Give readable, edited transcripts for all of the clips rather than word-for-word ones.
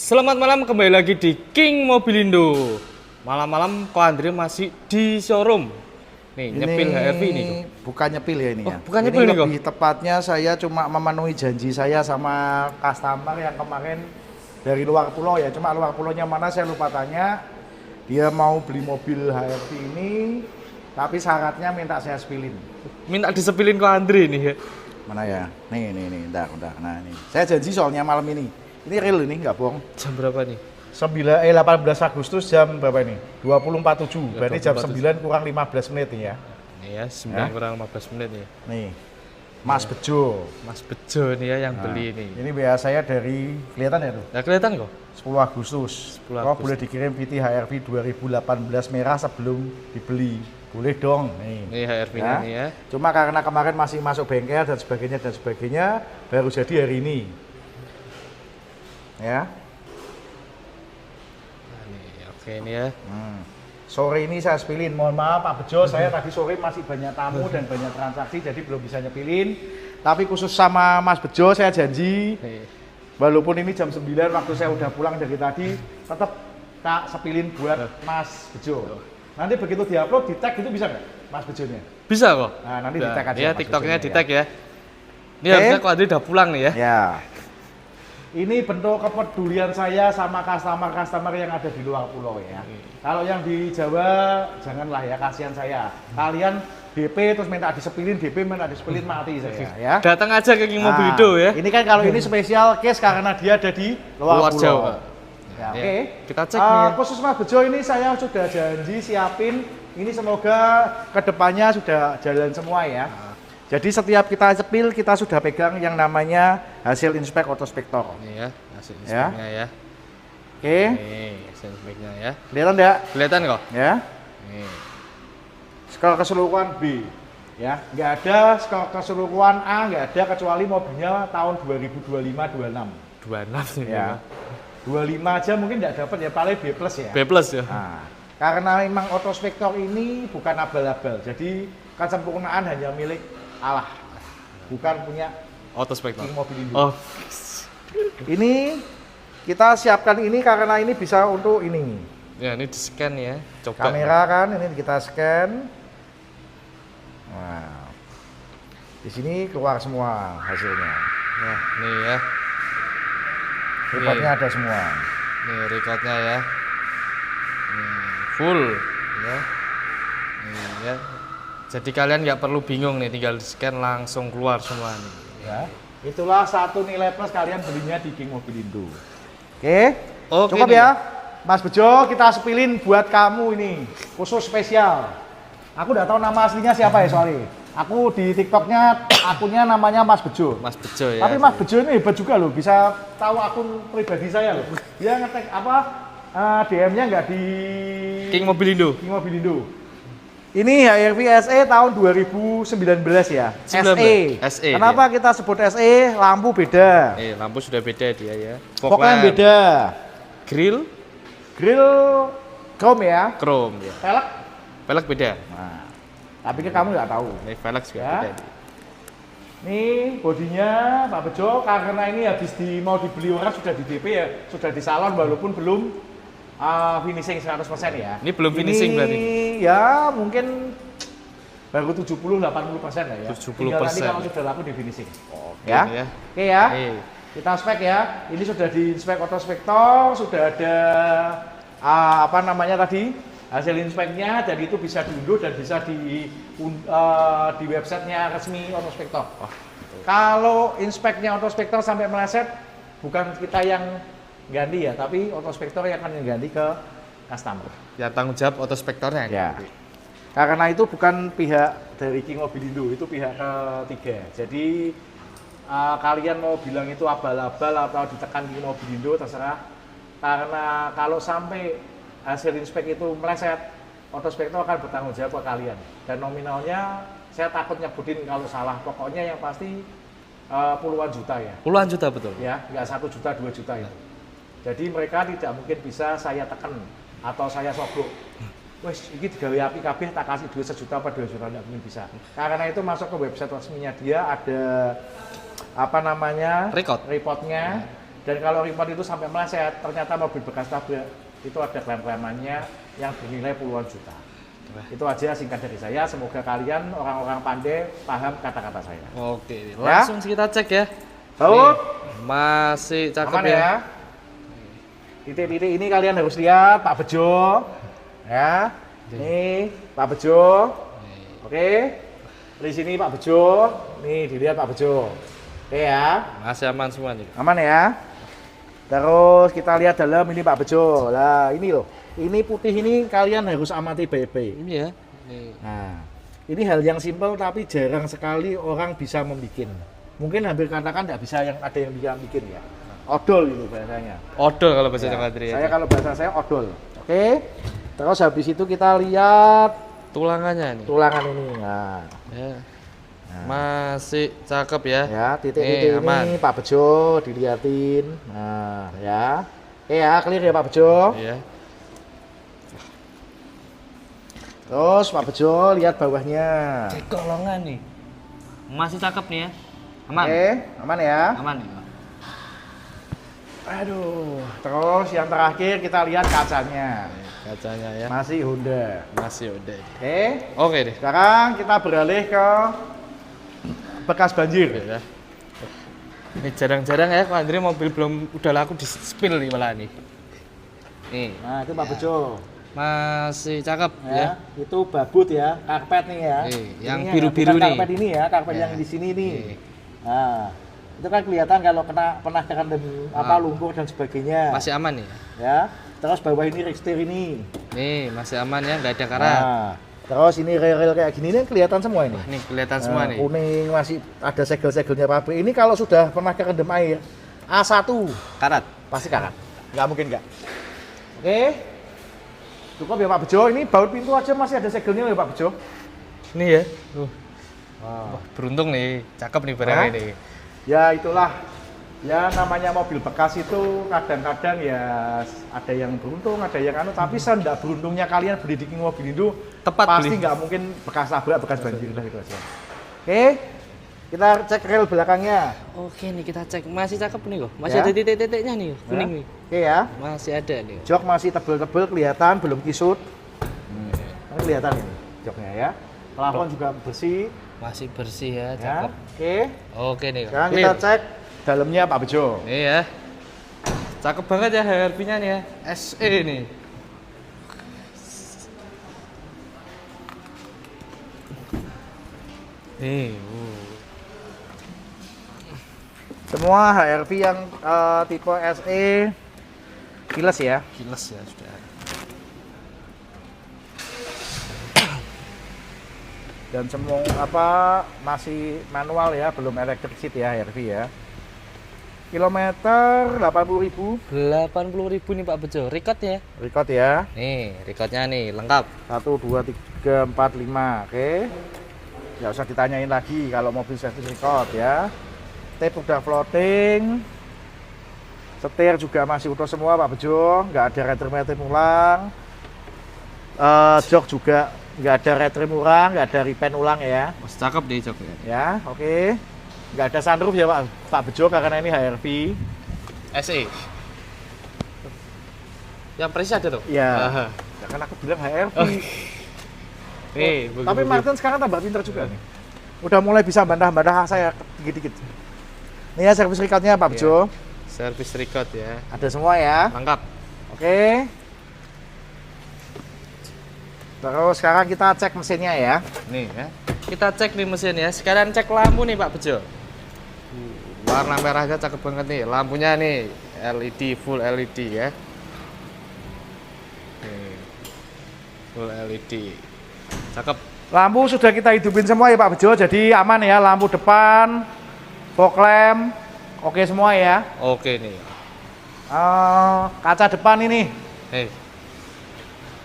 Selamat malam, kembali lagi di King Mobilindo. Malam-malam Ko Andre masih di showroom. Nih, Ini nyepil HRV ini kok. bukan nyepil ya ini ya. Bukan Ini nyepil nih kok. lebih tepatnya saya cuma memenuhi janji saya sama customer yang kemarin dari luar pulau ya. Cuma luar pulaunya mana saya lupa tanya. Dia mau beli mobil HRV ini, tapi syaratnya minta saya spilin. Minta disepilin Ko Andre nih ya. Mana ya? Nih, bentar. Nah ini, saya janji soalnya malam ini. Ini real ini, nggak bohong. Jam berapa nih? 18 Agustus jam berapa ini? 20.47, berarti jam 20.47. 9 kurang 15 menit nih ya. Nih ya, 9 kurang 15 menit ya. Nih, Mas Bejo. Mas Bejo nih ya yang beli ini. Ini WA saya dari, kelihatan ya tuh? Nah, kelihatan kok? 10 Agustus. 10 Kok Agustus. boleh dikirim VT HRV 2018 merah sebelum dibeli. Boleh dong. Nih HRV-nya nih ya. Cuma karena kemarin masih masuk bengkel dan sebagainya, baru jadi hari ini. Ya. Nah, nih, oke ini ya. Sore ini saya spilin. Mohon maaf Pak Bejo, saya tadi sore masih banyak tamu dan banyak transaksi jadi belum bisa nyepilin. Tapi khusus sama Mas Bejo saya janji, Nih. walaupun ini jam 9 waktu saya udah pulang dari tadi, tetap tak sepilin buat Mas Bejo. Nanti begitu diupload, di tag itu bisa nggak Mas Bejonya? Bisa kok. Nah, nanti di tag aja Ya, Mas TikToknya Bejonya di tag ya. Ini Oke. harusnya Ko Andre udah pulang nih ya. Ya. Ini bentuk kepedulian saya sama customer-customer yang ada di luar pulau ya. Kalau yang di Jawa, janganlah ya, kasihan saya. Kalian DP terus minta disepilin, DP minta disepilin, mati saya ya. Datang aja ke King Mobilindo ya. Ini kan kalau ini spesial case karena dia ada di luar pulau. Jawa. Ya, Ya, oke. kita cek nih ya. Khusus Mas Bejo ini saya sudah janji siapin. Ini semoga kedepannya sudah jalan semua ya. Jadi setiap kita cepil kita sudah pegang yang namanya hasil inspek otospektor. Ini ya, hasil inspeknya ya. Oke, Nih, hasil inspeknya ya. kelihatan enggak? Kelihatan kok? Ya. Nih. Skor keseluruhan B. Ya, nggak ada skor keseluruhan A, nggak ada kecuali mobilnya tahun 2025-26. 26 nih. Ya. 25 aja mungkin nggak dapat ya, paling B+ ya. B+ ya. Nah, karena memang otospektor ini bukan abal-abal, jadi kesempurnaan hanya milik Allah, bukan punya Otospektor. King Mobilindo. Oh. Ini kita siapkan ini karena ini bisa untuk ini Ya, ini di-scan ya. Coba. kamera kan, ini kita scan. Nah, di sini keluar semua hasilnya. Nah, nih ya. Reportnya ada semua. Nih recordnya ya. Nih, full ya. Nih ya. Jadi kalian nggak perlu bingung nih, tinggal di-scan langsung keluar semua nih. Ya, itulah satu nilai plus kalian belinya di King Mobilindo. Oke, Oke cukup nih. ya. Mas Bejo, kita sepilin buat kamu ini, khusus spesial. Aku udah tahu nama aslinya siapa ya soalnya. Aku di TikToknya akunnya namanya Mas Bejo. Mas Bejo ya. Tapi Mas Bejo ini hebat juga loh, bisa tahu akun pribadi saya loh. Dia ngetek apa DM-nya nggak di King Mobilindo. King Mobilindo. Ini HRV SE tahun 2019 ya. 19. SE Kenapa kita sebut SE? Lampu beda. Lampu sudah beda dia ya. Pokoknya lamp. beda. Grill Grill chrome ya. chrome ya. Velg. Velg beda. Nah, tapi kan kamu nggak tahu. Ini velg juga Ya. beda. Nih bodinya Pak Bejo, karena ini habis mau dibeli orang sudah di DP ya, sudah di salon walaupun belum finishing 100% ya. Ini belum finishing berarti? Ya mungkin baru 70-80% lah ya. 70%. Tinggal nanti kalau sudah laku di finishing. Oke Ya, ya. oke ya. Oke. Kita spek ya. Ini sudah di inspek otospektor, sudah ada apa namanya tadi hasil inspeknya, dan itu bisa diunduh dan bisa di websitenya resmi otospektor. Kalau inspeknya otospektor sampai meleset, bukan kita yang ganti ya, tapi otospektor yang akan ganti ke customer. Ya, tanggung jawab otospektornya. Ya. Karena itu bukan pihak dari King Mobilindo, itu pihak ketiga. Jadi kalian mau bilang itu abal-abal atau ditekan King Mobilindo terserah. Karena kalau sampai hasil inspek itu meleset, otospektor akan bertanggung jawab ke kalian. Dan nominalnya saya takut nyebutin kalau salah. Pokoknya yang pasti puluhan juta ya. Puluhan juta betul. Ya, nggak 1 juta, 2 juta ya. Jadi mereka tidak mungkin bisa saya tekan atau saya sogok. Wes, ini digawe api kabeh tak kasih duit 1 juta apa 2 juta, tidak mungkin bisa. Karena itu masuk ke website resminya dia ada apa namanya? Record. Reportnya. Dan kalau remote itu sampai meleset, ternyata mobil bekas tabrak itu ada klaim-klaimannya yang bernilai puluhan juta. Itu aja singkat dari saya. Semoga kalian orang-orang pandai paham kata-kata saya. Oke, langsung kita cek ya. Baut, Masih cakep aman ya. ya. Titik-titik ini kalian harus lihat Pak Bejo. Ya. Nih Pak Bejo. Oke. Di sini Pak Bejo. Nih dilihat Pak Bejo. Oke ya. Masih aman semua nih. Aman ya. Terus kita lihat dalam ini Pak Bejo. Lah ini loh. Ini putih ini kalian harus amati baik-baik. Ini ya. Nih. Nah, ini hal yang simpel tapi jarang sekali orang bisa membuat. Mungkin hampir katakan tidak bisa yang ada yang bisa bikin ya. Odol itu bahasanya. Odol kalau bahasa Ya, Jawa Adri. saya kalau bahasa saya odol. Oke. Terus habis itu kita lihat tulangannya nih. tulangan ini. Nah, Ya. Masih cakep ya. ya titik-titik aman. ini Pak Bejo dilihatin. Nah, ya. Oke ya, clear ya Pak Bejo. Iya. Terus Pak Bejo lihat bawahnya. Cek kolongan nih. Masih cakep nih ya. Aman. Oke, aman ya. Aman nih. Aduh, terus yang terakhir kita lihat kacanya. Kacanya ya. Masih Honda. Masih udah. Oke. Oke deh. Sekarang kita beralih ke bekas banjir. Oke, ya. Ini jarang-jarang ya, Pak Andri mobil belum udah laku di spill nih malah nih. Nih, Nah, itu Pak Bejo. masih cakep ya. Ya, itu babut ya, karpet nih ya. yang Ini biru-biru bukan nih. Karpet ini ya, karpet Ya. yang di sini nih. Nih. Nah, itu kan kelihatan kalau pernah kerendam lumpur dan sebagainya. Masih aman nih. Ya. Terus bawah ini rekstir ini. Nih, masih aman ya, nggak ada karat. Nah, terus ini rel-rel kayak gini ini kelihatan semua ini. Nih kelihatan semua Nah, nih. kuning masih ada segel-segelnya pabrik. Ini kalau sudah pernah kerendam air A1 Karat. pasti karat. Nggak mungkin nggak. Oke. Cukup ya Pak Bejo. Ini baut pintu aja masih ada segelnya ya Pak Bejo. Nih ya. Wow. Wah, beruntung nih, cakep nih barangnya Hah? ini. Ya itulah. Ya namanya mobil bekas itu kadang-kadang ya ada yang beruntung, ada yang anu. Tapi sendak beruntungnya kalian beli di King Mobilindo Tepat pasti beli. nggak mungkin bekas tabrak, bekas banjir lah itu aja. Oke. Kita cek rel belakangnya. Oke nih kita cek, masih cakep nih kok. Masih Ya. ada titik-titiknya nih, kuning Ya. nih. Oke ya. Masih ada nih. Jok masih tebel-tebel kelihatan, belum kisut. Ini kelihatan ini joknya ya. Plafon juga bersih. Masih bersih ya, Ya. cakep. Oke. Oke nih. Kak. Sekarang Clear. kita cek dalamnya Pak Bejo. Nih ya. Cakep banget ya HRV-nya nih ya. SE nih. Nih, Semua HRV yang tipe SE kiles ya. kiles ya sudah. Dan semua masih manual ya, belum electric seat ya HRV ya. Kilometer 80.000 80.000 nih Pak Bejo, record ya. record ya. Nih, recordnya nih lengkap. 1 2 3 4 5. Oke. Nggak usah ditanyain lagi kalau mobil service record ya. Tape udah floating. Setir juga masih utuh semua Pak Bejo, nggak ada retrim ulang. Jok juga nggak ada retrim ulang, nggak ada repaint ulang ya. Mas cakep deh joknya. Ya, oke. Nggak ada sunroof ya Pak Bejo karena ini HRV. SE. Yang presnya ada tuh? Ya. Aha. Ya kan aku bilang HRV. Nih, Tapi Martin sekarang tambah pinter juga nih. Udah mulai bisa bantah-bantah saya dikit-dikit. Ini ya servis recordnya Pak Bejo. Service record ya. Ada semua ya. Lengkap. Oke. Terus sekarang kita cek mesinnya ya. Nih ya. Kita cek nih mesin ya. Sekarang cek lampu nih Pak Bejo. Warna merahnya cakep banget nih. Lampunya nih LED, full LED ya. Nih. Full LED. Cakep. Lampu sudah kita hidupin semua ya Pak Bejo, jadi aman ya. Lampu depan, fog lamp, oke semua ya. Oke nih. Kaca depan ini, Hei.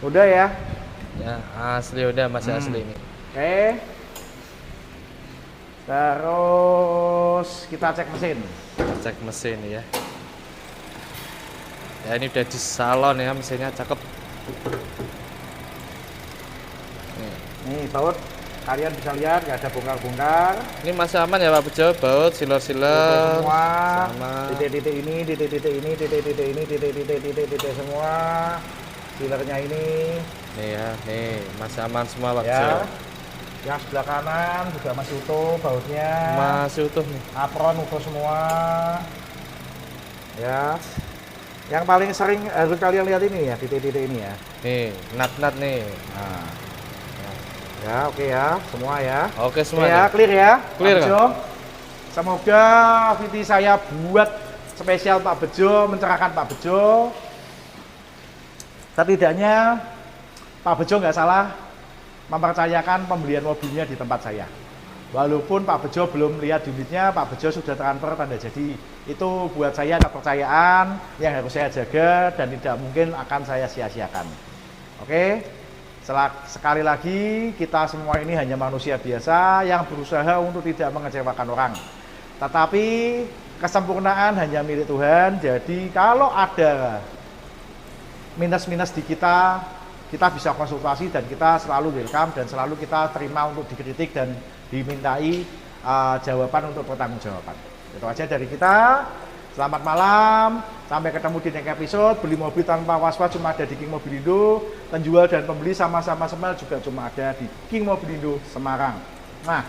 udah ya. Ya, asli udah masih asli nih. Oke. Terus kita cek mesin. Kita cek mesin ya. Ya ini udah di salon ya, mesinnya cakep. Nih. Nih baut Kalian bisa lihat nggak ada bongkar-bongkar. Ini masih aman ya Pak Bejo, baut, siler-siler. Semua Sama. titik-titik ini, titik-titik ini, titik-titik ini, titik-titik semua. Sealernya ini. Nih ya, nih masih aman semua Pak Ya. Bejo. Yang sebelah kanan juga masih utuh bautnya. Masih utuh nih. Apron utuh semua. Ya. Yang paling sering harus kalian lihat ini ya, titik-titik ini ya. Nih, nat-nat nih. Nah. Ya, oke ya, semua ya. Oke semua. Oke ya, nih. clear ya. Clear, Pak Bejo. Semoga video saya buat spesial Pak Bejo, mencerahkan Pak Bejo. Setidaknya Pak Bejo nggak salah mempercayakan pembelian mobilnya di tempat saya. Walaupun Pak Bejo belum lihat unitnya, Pak Bejo sudah transfer tanda jadi. Itu buat saya kepercayaan yang harus saya jaga dan tidak mungkin akan saya sia-siakan. Oke, sekali lagi kita semua ini hanya manusia biasa yang berusaha untuk tidak mengecewakan orang. Tetapi kesempurnaan hanya milik Tuhan. Jadi kalau ada minus-minus di kita bisa konsultasi dan kita selalu welcome dan selalu kita terima untuk dikritik dan dimintai jawaban untuk pertanggungjawaban. Itu aja dari kita. Selamat malam, sampai ketemu di next episode. Beli mobil tanpa was-was cuma ada di King Mobilindo. Penjual dan pembeli sama-sama semua juga cuma ada di King Mobilindo Semarang. Nah,